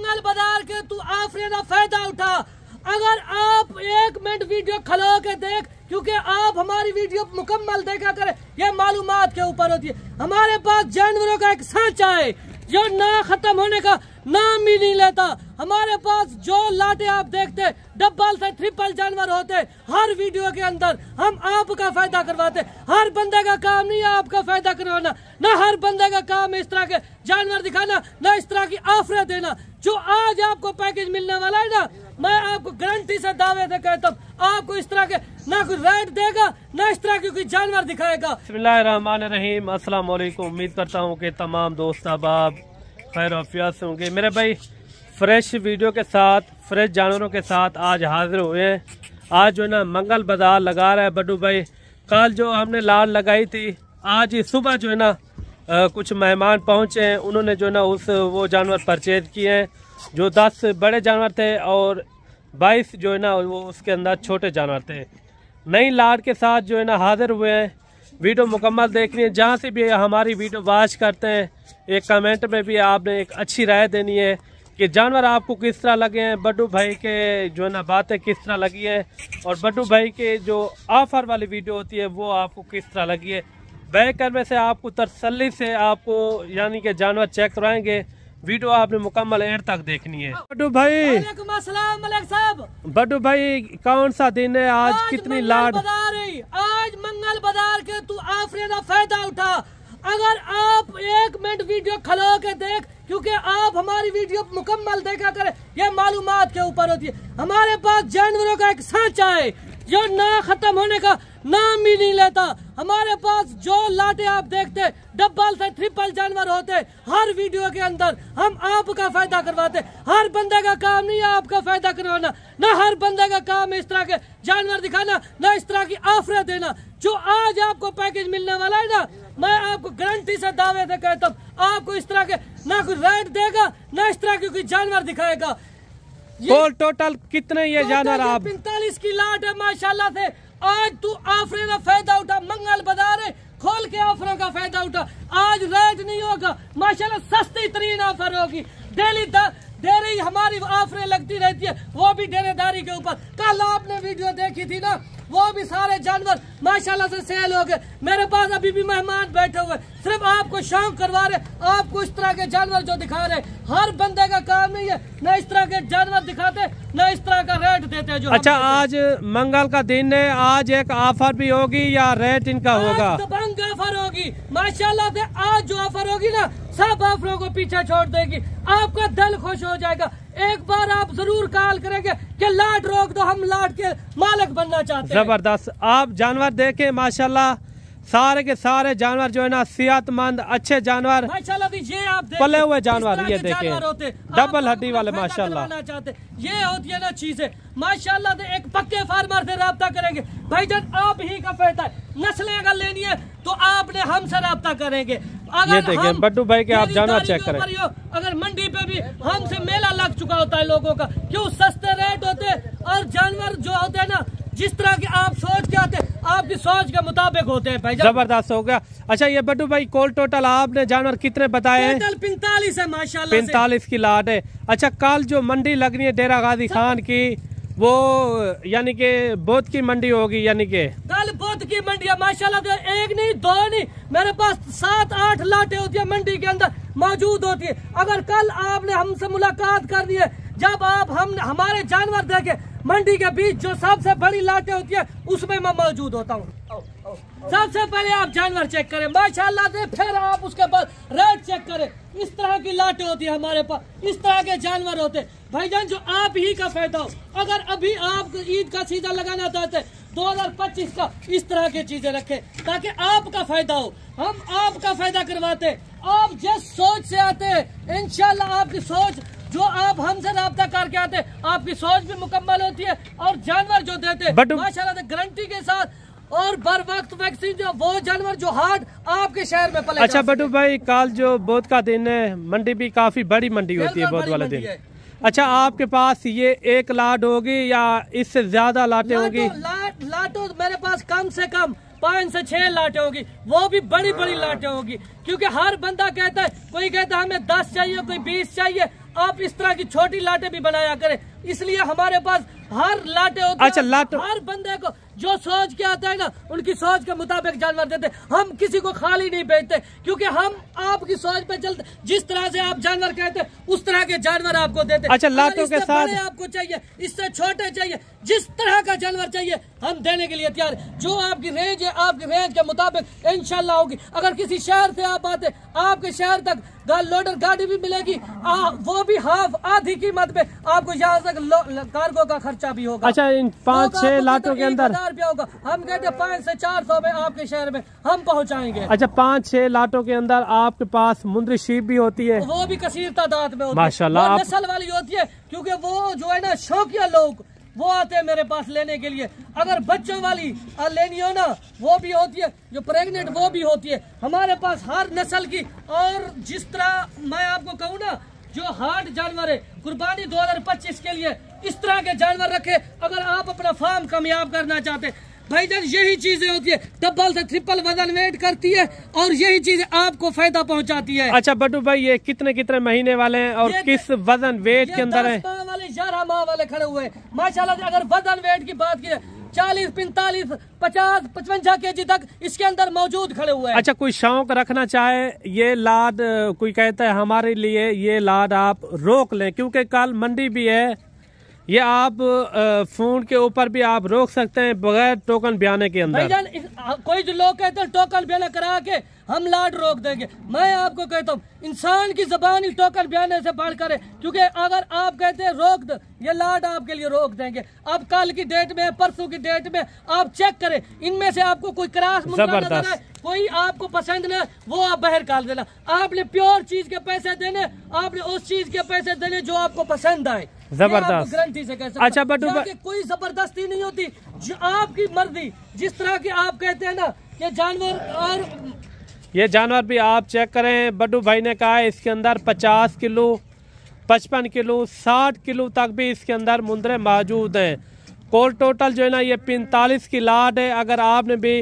मंगल बाजार के तू आफरे ना फायदा उठा। अगर आप 1 मिनट वीडियो खलो के देख, क्योंकि आप हमारी वीडियो मुकम्मल देखा करें, ये मालूमात के ऊपर होती है। हमारे पास जानवरों का एक सांचा है जो ना खत्म होने का नाम ही नहीं लेता। हमारे पास जो लाटे आप देखते डबल से ट्रिपल जानवर होते, हर वीडियो के अंदर हम आपका फायदा करवाते। हर बंदे का काम नहीं है आपका फायदा करवाना, ना हर बंदे का काम है इस तरह के जानवर दिखाना, ना इस तरह की ऑफरें देना। जो आज आपको पैकेज मिलने वाला है ना, मैं आपको गारंटी से दावे से कहता हूँ, आपको इस तरह के ना कोई रेट देगा, ना इस तरह के कोई जानवर दिखाएगा। बिस्मिल्लाहिर्रहमानिर्रहीम, अस्सलाम वालेकुम। उम्मीद करता हूँ कि तमाम दोस्त अहबाब खैर आफियत से होंगे। मेरे भाई फ्रेश वीडियो के साथ, फ्रेश जानवरों के साथ आज हाजिर हुए हैं। आज जो है ना मंगल बाजार लगा रहा है बड्डू भाई। कल जो हमने लाल लगाई थी, आज ही सुबह जो है ना कुछ मेहमान पहुँचे हैं, उन्होंने जो है ना वो जानवर परचेज किए हैं। जो 10 बड़े जानवर थे और 22 जो है ना वो उसके अंदर छोटे जानवर थे। नई लाट के साथ जो है ना हाजिर हुए हैं। वीडियो मुकम्मल देखनी है। जहाँ से भी हमारी वीडियो वॉच करते हैं, एक कमेंट में भी आपने एक अच्छी राय देनी है कि जानवर आपको किस तरह लगे हैं, बड्डू भाई के जो है ना बातें किस तरह लगी है, और बड्डू भाई के जो ऑफर वाली वीडियो होती है वो आपको किस तरह लगी है। बैक करने से आपको तसल्ली से आपको यानी कि जानवर चेक करवाएंगे। वीडियो आपने मुकम्मल एंड तक देखनी है। बड्डू भाई, वालेकुम अस्सलाम मलिक साहब। बड्डू भाई कौन सा दिन है आज कितनी लाड? आज मंगल बाजार के तू आफरे ना फायदा उठा। अगर आप 1 मिनट वीडियो खलो के देख, क्योंकि आप हमारी वीडियो मुकम्मल देखा करें, ये मालूमात के ऊपर होती है। हमारे पास जानवरों का एक सांचा है जो ना खत्म होने का नाम ही नहीं लेता। हमारे पास जो लाटे आप देखते डबल से ट्रिपल जानवर होते, हर वीडियो के अंदर हम आपका फायदा करवाते। हर बंदे का काम नहीं है आपका फायदा करवाना, ना हर बंदे का काम है इस तरह के जानवर दिखाना, ना इस तरह की ऑफरें देना। जो आज आपको पैकेज मिलने वाला है ना, मैं आपको गारंटी से दावे से कहता हूँ, आपको इस तरह के ना कोई रेट देगा, ना इस तरह के कोई जानवर दिखाएगा। टोटल कितने ये जानवर? आप 45 की लाट है माशाल्लाह से। आज तू ऑफर का फायदा उठा, मंगल बाजार है, खोल के ऑफरों का फायदा उठा। आज रेट नहीं होगा माशाल्लाह, सस्ती तरीन ऑफर होगी। डेली हमारी ऑफरें लगती रहती है, वो भी डेरेदारी के ऊपर। कल आपने वीडियो देखी थी ना, वो भी सारे जानवर माशाल्लाह से सेल हो गए। मेरे पास अभी भी मेहमान बैठे हुए, सिर्फ आपको शौक करवा रहे, आपको इस तरह के जानवर जो दिखा रहे। हर बंदे का काम नहीं है न इस तरह के जानवर दिखाते, न इस तरह का रेट देते जो। अच्छा, आज मंगल का दिन है, आज एक ऑफर भी होगी या रेट इनका होगा? दबंग ऑफर होगी माशाल्लाह से। आज जो ऑफर होगी ना, सब ऑफरों को पीछे छोड़ देगी, आपका दिल खुश हो जाएगा। एक बार आप जरूर कॉल करेंगे कि लाट रोक दो, हम लाट के मालिक बनना चाहते हैं। जबरदस्त। आप जानवर देखें माशाल्लाह, सारे के सारे जानवर जो है ना सेहतमंद अच्छे जानवर माशाल्लाह। ये आप पले हुए जानवर, ये देखें डबल हड्डी वाले माशाल्लाह। ये होती है ना चीजें माशाल्लाह से। एक पक्के फार्मर से रब्ता करेंगे भाईजान, आप ही का फायदा है। नस्लें अगर लेनी है तो आपने हमसे रब्ता करेंगे। ये देखिए बड्डू भाई के आप जानवर चेक करें। अगर मंडी पे भी हमसे मेला लग चुका होता है लोगों का, क्यों सस्ते रेट होते और जानवर जो होते हैं ना, जिस तरह की आप सोच के आते, आपकी सोच के मुताबिक होते हैं भाई। जबरदस्त हो गया। अच्छा, ये बड्डू भाई कोल टोटल आपने जानवर कितने बताए हैं? 45 है माशाल्लाह। 45 की लाट है। अच्छा, कल जो मंडी लगनी है डेरा गाजी खान की, वो यानी कि बोध की मंडी होगी, यानी कि कल बोध की मंडी है माशाल्लाह। एक नहीं, दो नहीं, मेरे पास 7-8 लाटें होती है मंडी के अंदर मौजूद होती है। अगर कल आपने हमसे मुलाकात करनी है, जब आप हमारे जानवर देखे, मंडी के बीच जो सबसे बड़ी लाटें होती है उसमें मैं मौजूद होता हूँ। सबसे पहले आप जानवर चेक करें माशाल्लाह से, फिर आप उसके बाद रेट चेक करें। इस तरह की लाटें होती है हमारे पास, इस तरह के जानवर होते हैं भाईजान, जो आप ही का फायदा हो। अगर अभी आप ईद का सीजन लगाना चाहते हैं 2025 का, इस तरह की चीजें रखें ताकि आपका फायदा हो। हम आपका फायदा करवाते, आप जिस सोच से आते हैं इंशाल्लाह आपकी सोच जो आप हमसे रब्ता करके आते, आपकी सोच भी मुकम्मल होती है और जानवर जो देते माशाल्लाह गारंटी के साथ और बर वक्त वैक्सीन जो वो जानवर जो हार्ट आपके शहर में पले। अच्छा बड्डू भाई, कल जो बोध का दिन है, मंडी भी काफी बड़ी मंडी होती है बोध वाला दिन। अच्छा, आपके पास ये एक लाट होगी या इससे ज्यादा लाटें होगी? लाटो मेरे पास कम से कम 5 से 6 लाटें होगी, वो भी बड़ी बड़ी लाटें होगी। क्योंकि हर बंदा कहता है, कोई कहता है हमें 10 चाहिए, कोई 20 चाहिए। आप इस तरह की छोटी लाटें भी बनाया करें, इसलिए हमारे पास हर लाटे होते अच्छा, लाट हर बंदे को जो सोच के आता है ना उनकी सोच के मुताबिक जानवर देते। हम किसी को खाली नहीं बेचते, क्योंकि हम आपकी सोच पे चलते। जिस तरह से आप जानवर कहते हैं उस तरह के जानवर आपको देते। अच्छा, लाटों के साथ आपको चाहिए, इससे छोटे चाहिए, जिस तरह का जानवर चाहिए हम देने के लिए तैयार है। जो आपकी रेंज है आपकी रेंज के मुताबिक इंशाल्लाह होगी। अगर किसी शहर से आप आते, आपके शहर तक लोडर गाड़ी भी मिलेगी, वो भी हाफ आधी कीमत पे आपको यहाँ तक कार्गो का खर्चा भी होगा। अच्छा, इन 5-6 लाटों के अंदर होगा। हम कहते हैं 500 से 400 में आपके शहर में हम पहुँचाएंगे। अच्छा, 5-6 लाटों के अंदर आपके पास मुंद्री शीप भी होती है? वो भी कसीर तादाद में होती है, माशाल्लाह, नस्ल वाली होती है। क्योंकि वो जो है ना शौकिया लोग वो आते हैं मेरे पास लेने के लिए। अगर बच्चों वाली लेनी हो ना वो भी होती है, जो प्रेग्नेंट वो भी होती है हमारे पास हर नस्ल की। और जिस तरह मैं आपको कहूँ ना, जो हार्ड जानवर है कुर्बानी 2025 के लिए इस तरह के जानवर रखे। अगर आप अपना फार्म कामयाब करना चाहते भाईजान, यही चीजें होती है, डबल से ट्रिपल वजन वेट करती है और यही चीजें आपको फायदा पहुंचाती है। अच्छा बड्डू भाई, ये कितने कितने महीने वाले हैं और किस वजन वेट के अंदर है? 10 माह वाले 11 माह वाले खड़े हुए हैं माशाल्लाह। अगर वजन वेट की बात की 40, 45, 50, 55 kg तक इसके अंदर मौजूद खड़े हुए हैं। अच्छा, कोई शौक रखना चाहे ये लाद, कोई कहता है हमारे लिए ये लाद आप रोक लें, क्योंकि कल मंडी भी है, ये आप फोन के ऊपर भी आप रोक सकते हैं बगैर टोकन बयाने के अंदर। भाईजान कोई जो लोग कहते हैं टोकन बयाना करा के हम लाड रोक देंगे, मैं आपको कहता हूँ इंसान की जबान ही टोकन बयाने से बढ़कर है। क्योंकि अगर आप कहते हैं रोक दो, ये लाड आपके लिए रोक देंगे। अब कल की डेट में, परसों की डेट में आप चेक करें, इनमें से आपको कोई क्रॉस नजर आए, कोई आपको पसंद ना, वो आप बाहर काट देना। आपने प्योर चीज के पैसे देने, आपने उस चीज के पैसे देने जो आपको पसंद आए। जबरदस्त, गारंटी से कह सकता। अच्छा बड्डू कोई जबरदस्ती नहीं होती, जो आपकी मर्जी। जिस तरह की आप कहते हैं ना कि जानवर, और ये जानवर भी आप चेक करें, बड्डू भाई ने कहा है इसके अंदर 50 किलो, 55 किलो, 60 किलो तक भी इसके अंदर मुंद्रे मौजूद हैं। कोल टोटल जो है ना ये 45 की लाट है। अगर आपने भी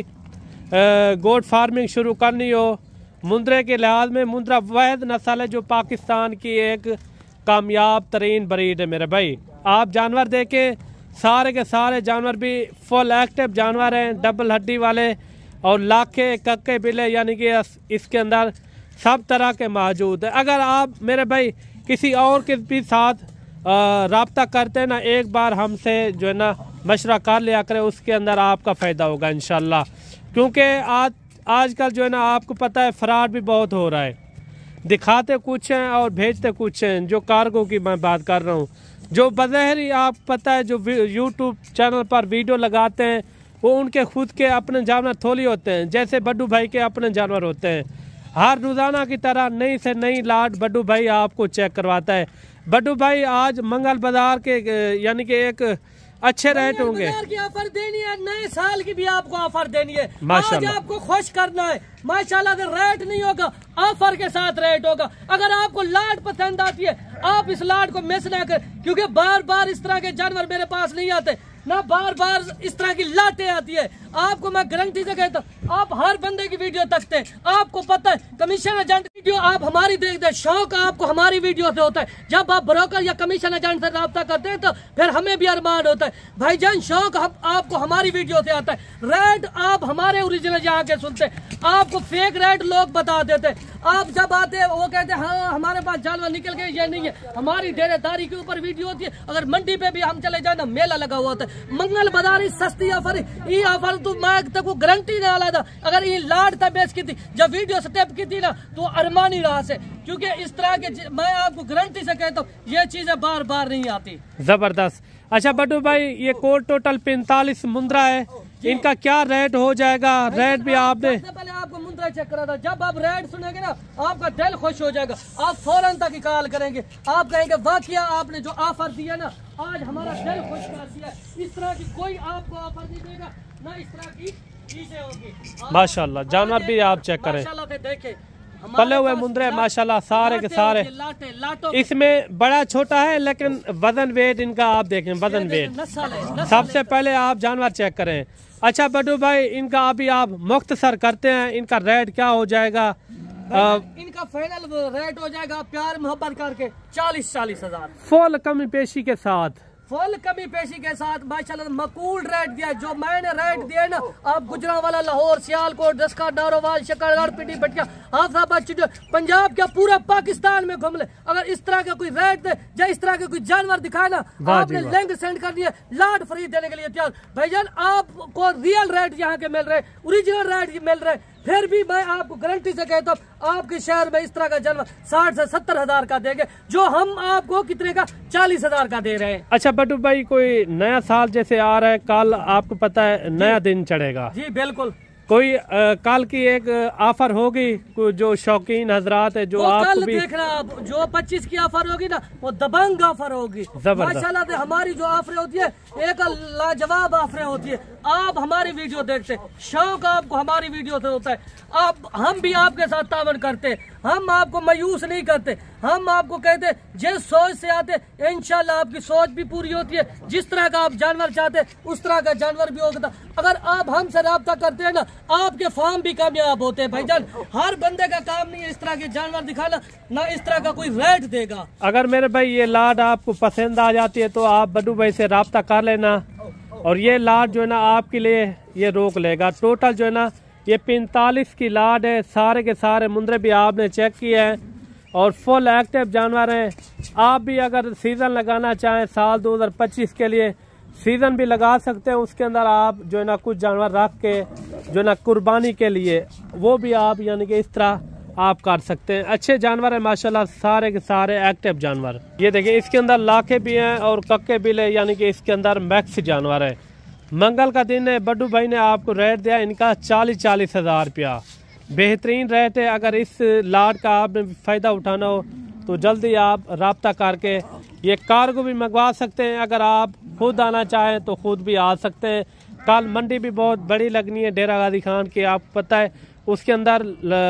गोट फार्मिंग शुरू करनी हो, मुंद्रे के लिहाज में मुंद्रा वहद नस्ल है जो पाकिस्तान की एक कामयाब तरीन ब्रीड है मेरे भाई। आप जानवर देखें, सारे के सारे जानवर भी फुल एक्टिव जानवर हैं, डबल हड्डी वाले और लाखे कक्के बिले, यानी कि इसके अंदर सब तरह के मौजूद है। अगर आप मेरे भाई किसी और के भी साथ राब्ता करते हैं ना, एक बार हमसे जो है ना मशवरा कर लिया करें, उसके अंदर आपका फ़ायदा होगा इंशाल्लाह। क्योंकि आजकल जो है ना आपको पता है फ्रॉड भी बहुत हो रहा है, दिखाते कुछ हैं और भेजते कुछ हैं। जो कार्गो की मैं बात कर रहा हूँ, जो बज़ाहिर आप पता है जो यूट्यूब चैनल पर वीडियो लगाते हैं वो उनके खुद के अपने जानवर थोड़ी होते हैं, जैसे बड्डू भाई के अपने जानवर होते हैं। हर रोज़ाना की तरह नई से नई लाट बड्डू भाई आपको चेक करवाता है। बड्डू भाई आज मंगल बाजार के यानी कि एक अच्छे रेट होंगे, की ऑफर देनी है, नए साल की भी आपको ऑफर देनी है, आज आपको खुश करना है माशाल्लाह। अगर रेट नहीं होगा, ऑफर के साथ रेट होगा। अगर आपको लाट पसंद आती है आप इस लाट को मिस ना करें, क्योंकि बार बार इस तरह के जानवर मेरे पास नहीं आते, ना बार बार इस तरह की लाटें आती है। आपको मैं गारंटी से कहता हूँ, आप हर बंदे की वीडियो तकते हैं, आपको पता है कमीशन एजेंट वीडियो आप हमारी देखते हैं, शौक आपको हमारी वीडियो से होता है। जब आप ब्रोकर या कमीशन एजेंट से रब्ता करते हैं तो फिर हमें भी अरमान होता है भाईजान, शौक आपको हमारी वीडियो से आता है। रेट आप हमारे ओरिजिनल यहाँ के सुनते हैं, आपको फेक रेट लोग बता देते हैं। आप जब आते हैं वो कहते हैं हाँ हमारे पास जानवर निकल गए, ये नहीं है। हमारी डेरेदारी के ऊपर वीडियो होती है। अगर मंडी पे भी हम चले जाए ना, मेला लगा हुआ होता है, मंगल बाजार सस्ती ऑफर, ये ऑफर तो मैं तक वो गारंटी नहीं वाला था। अगर ये लाट था बेच की थी, जब वीडियो स्टेप की थी ना तो अरमानी रहा से, क्योंकि इस तरह के मैं आपको गारंटी से कहता हूँ ये चीजें बार बार नहीं आती। जबरदस्त। अच्छा बड्डू भाई, ये कोट टोटल 45 मुंद्रा है, इनका क्या रेट हो जाएगा? रेट भी आपने पहले आपको मुंद्रा चेक करा था, जब आप रेट सुनेंगे ना आपका दिल खुश हो जाएगा, आप फौरन तक कॉल करेंगे, आप कहेंगे वाकया आपने जो ऑफर दिया ना आज हमारा दिल खुश कर दिया। इस तरह की कोई आपको ऑफर नहीं देगा, ना इस तरह की चीजें होगी। माशाल्लाह जानवर भी आप चेक करें, देखें पले हुए मुंद्रे माशाल्लाह सारे के सारे। इसमें बड़ा छोटा है लेकिन वजन वेट इनका आप देखें, वजन वेट सबसे पहले आप जानवर चेक करें। अच्छा बड्डू भाई, इनका अभी आप मुख्तसर करते हैं, इनका रेट क्या हो जाएगा, इनका फाइनल रेट हो जाएगा प्यार मोहब्बत करके 40-40 हजार फुल कमी पेशी के साथ। फुल कमी पेशी के साथ माशाल्लाह मकूल रेट दिया। जो मैंने रेट दिया ना, आप गुजरांवाला, लाहौर, सियालकोट, दस्का, नारोवाल, शकरगढ़, पिंडी, बटिया, हाफिजाबाद, पंजाब क्या पूरा पाकिस्तान में घूम ले, अगर इस तरह का कोई रेट दे या इस तरह के कोई जानवर दिखाए ना, आपने लिंक सेंड कर दिया, लाट फ्री देने के लिए तैयार। भाईजान आपको रियल रेट यहाँ के मिल रहे, ओरिजिनल रेट मिल रहे। फिर भी मैं आपको गारंटी से कहता हूँ आपके शहर में इस तरह का जानवर 60 से 70 हजार का देंगे, जो हम आपको कितने का 40 हजार का दे रहे हैं। अच्छा बटू भाई, कोई नया साल जैसे आ रहा है, कल आपको पता है नया दिन चढ़ेगा। जी बिल्कुल। कोई कल की एक ऑफर होगी जो शौकीन हजरात है, जो आप कल देखना, जो 25 की ऑफर होगी ना, वो दबंग ऑफर होगी माशाल्लाह से। हमारी जो ऑफर होती है एक लाजवाब ऑफर होती है। आप हमारी वीडियो देखते, शौक आपको हमारी वीडियो से होता है। हम भी आपके साथ तावन करते, हम आपको मायूस नहीं करते। हम आपको कहते जिस सोच से आते इंशाल्लाह आपकी सोच भी पूरी होती है। जिस तरह का आप जानवर चाहते उस तरह का जानवर भी होगा। अगर आप हमसे रब्ता करते हैं ना, आपके फार्म भी कामयाब होते हैं। भाईजान हर बंदे का काम नहीं है इस तरह के जानवर दिखाना, ना इस तरह का कोई रेट देगा। अगर मेरे भाई ये लाड आपको पसंद आ जाती है तो आप बड्डू भाई से रब्ता कर लेना, और ये लाड जो है ना आपके लिए ये रोक लेगा। टोटल जो है ना ये 45 की लाड है। सारे के सारे मुंदरे भी आपने चेक किए हैं और फुल एक्टिव जानवर हैं। आप भी अगर सीज़न लगाना चाहें साल 2025 के लिए सीज़न भी लगा सकते हैं। उसके अंदर आप जो है ना कुछ जानवर रख के जो है ना कुर्बानी के लिए वो भी आप यानी कि इस तरह आप कर सकते हैं। अच्छे जानवर है माशाल्लाह, सारे के सारे एक्टिव जानवर। ये देखिए इसके अंदर लाखे भी हैं और कक्के भी ले, यानी कि इसके अंदर मैक्स जानवर है। मंगल का दिन है, बड्डू भाई ने आपको रेट दिया इनका 40-40 हजार रुपया। बेहतरीन रेट है। अगर इस लाट का आपने फ़ायदा उठाना हो तो जल्दी आप रब्ता करके ये कार्गो भी मंगवा सकते हैं। अगर आप खुद आना चाहें तो खुद भी आ सकते हैं। कल मंडी भी बहुत बड़ी लगनी है डेरा गाजी खान की, आपको पता है। उसके अंदर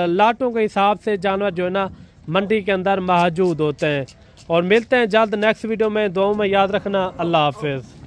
लाटों के हिसाब से जानवर जो है ना मंडी के अंदर मौजूद होते हैं। और मिलते हैं जल्द नेक्स्ट वीडियो में। दुआओं में याद रखना। अल्लाह हाफिज़।